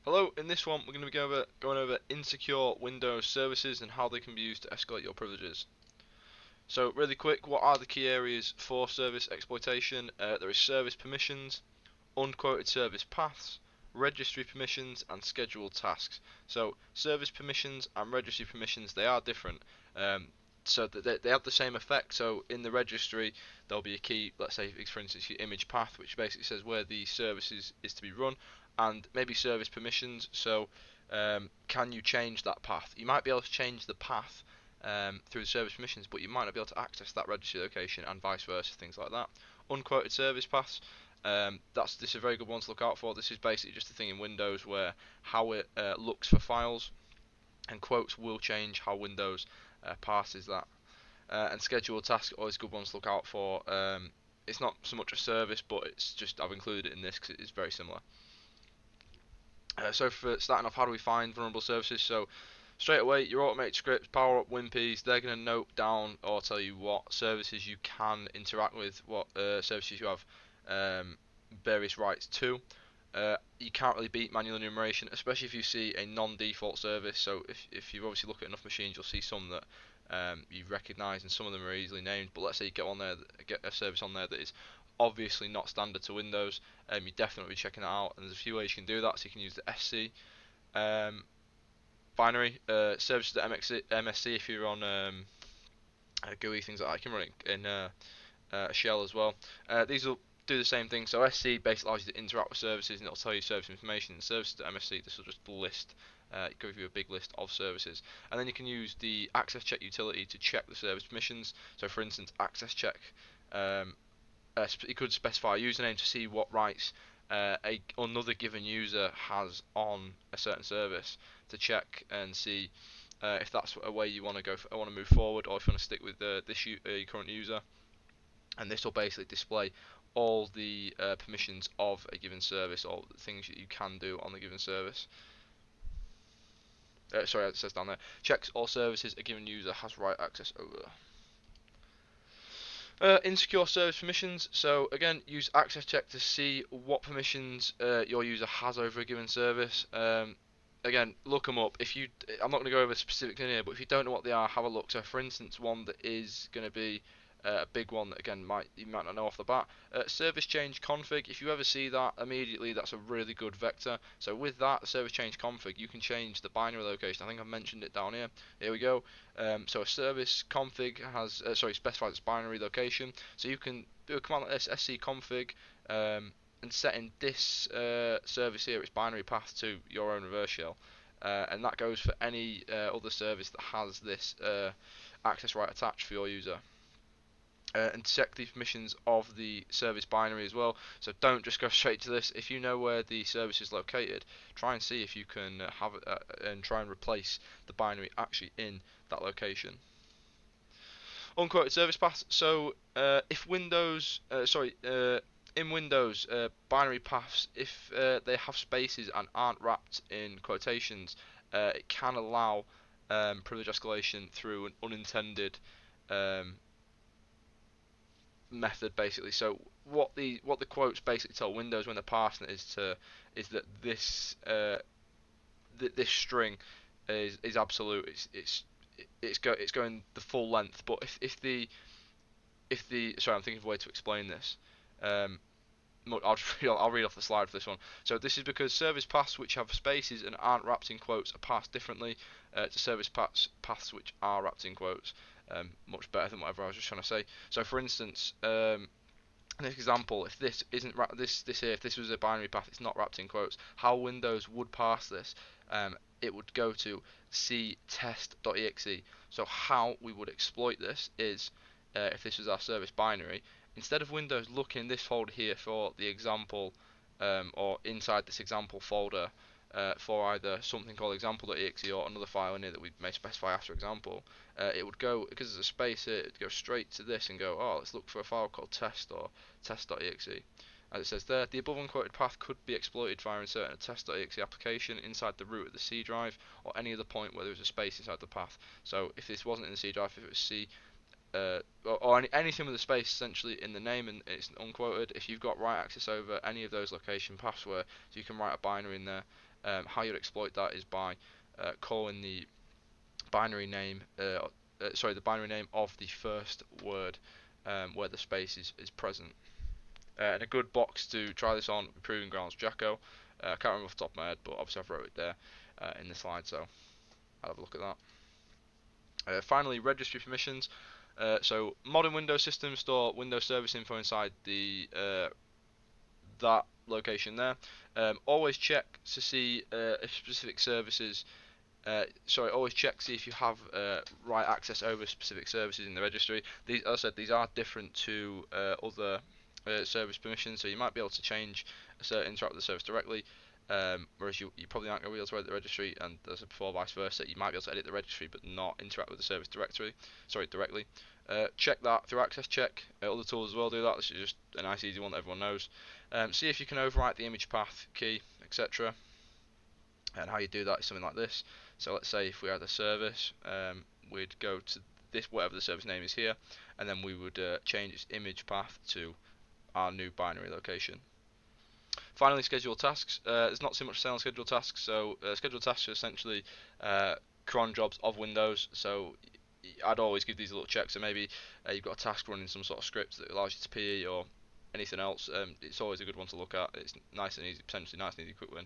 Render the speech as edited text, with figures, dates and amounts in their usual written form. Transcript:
Hello, in this one we're going to be going over insecure Windows services and how they can be used to escalate your privileges. So really quick, what are the key areas for service exploitation? There is service permissions, unquoted service paths, registry permissions and scheduled tasks. So service permissions and registry permissions, they are different. So they have the same effect. So in the registry there'll be a key, let's say for instance your image path, which basically says where the service is to be run, and maybe service permissions. So can you change that path? You might be able to change the path through the service permissions, but you might not be able to access that registry location and vice versa, things like that. Unquoted service paths, this is a very good one to look out for. This is basically just a thing in Windows where how it looks for files, and quotes will change how Windows parses that. And scheduled tasks are always good ones to look out for. It's not so much a service, but it's just I've included it in this because it is very similar. So for starting off, how do we find vulnerable services? So straight away, your automated scripts, power up WinPs, they're going to note down or tell you what services you can interact with, what services you have various rights to. You can't really beat manual enumeration, especially if you see a non-default service. So if you obviously look at enough machines, you'll see some that you recognise, and some of them are easily named. But let's say you get a service on there that is obviously not standard to Windows, you definitely be checking that out. And there's a few ways you can do that. So you can use the SC binary, services to MSC if you're on GUI, things like that. You can run it in a shell as well. These will do the same thing. So SC basically allows you to interact with services, and it'll tell you service information. And services to MSC, this will just list, give you a big list of services. And then you can use the access check utility to check the service permissions. So for instance, access check, you could specify a username to see what rights another given user has on a certain service, to check and see if that's a way you want to want to move forward, or if you want to stick with this current user. And this will basically display all the permissions of a given service, or the things that you can do on the given service. Sorry, it says down there, checks all services a given user has right access over. Insecure service permissions. So again, use access check to see what permissions your user has over a given service. Again, look them up. I'm not going to go over specifics in here, but if you don't know what they are, have a look. So, for instance, one that is going to be a big one that again you might not know off the bat. Service change config. If you ever see that immediately, that's a really good vector. So with that service change config, you can change the binary location. I think I've mentioned it down here. Here we go. So a service config has specifies its binary location. So you can do a command like this, scconfig. And setting this service here, its binary path to your own reverse shell, and that goes for any other service that has this access right attached for your user. And check the permissions of the service binary as well. So don't just go straight to this. If you know where the service is located, try and see if you can have it and try and replace the binary actually in that location. Unquoted service paths. So if Windows, in Windows, binary paths, if they have spaces and aren't wrapped in quotations, it can allow privilege escalation through an unintended method, basically. So what the quotes basically tell Windows when they're parsing it is that this string is absolute. It's going the full length. But if the sorry, I'm thinking of a way to explain this. Um, I'll read off the slide for this one. So this is because service paths which have spaces and aren't wrapped in quotes are parsed differently to service paths which are wrapped in quotes. Much better than whatever I was just trying to say. So for instance, in this example, if this isn't if this was a binary path, it's not wrapped in quotes. How Windows would parse this, it would go to ctest.exe. So how we would exploit this is, if this was our service binary, instead of Windows looking in this folder here for the example, or inside this example folder, for either something called example.exe or another file in here that we may specify after example, it would go, because there's a space here, it would go straight to this and go, oh, let's look for a file called test or test.exe. As it says there, the above unquoted path could be exploited via inserting a test.exe application inside the root of the C drive or any other point where there is a space inside the path. So if this wasn't in the C drive, if it was C, or anything with a space essentially in the name and it's unquoted, if you've got write access over any of those location paths, where so you can write a binary in there, How you'd exploit that is by calling the binary name, the binary name of the first word where the space is present. And a good box to try this on would be Proving Grounds Jacko. I can't remember off the top of my head, but obviously I've wrote it there in the slide, so I'll have a look at that. Finally, registry permissions. So modern Windows systems store Windows service info inside the that location there. Always check to see if specific services. Always check to see if you have right access over specific services in the registry. These, as I said, these are different to other service permissions, so you might be able to change interact with the service directly, whereas you probably aren't going to be able to edit the registry, and as I said before, vice versa. You might be able to edit the registry but not interact with the service directly. Check that through access check. Other tools as well do that. This is just a nice easy one that everyone knows. See if you can overwrite the image path key, etc. And how you do that is something like this. So let's say if we had a service, we'd go to this, whatever the service name is here, and then we would change its image path to our new binary location. Finally, schedule tasks. There's not too much to say on schedule tasks. So schedule tasks are essentially cron jobs of Windows. So I'd always give these a little check. So maybe you've got a task running some sort of script that allows you to PE or anything else. It's always a good one to look at. It's nice and easy, potentially nice and easy quick win.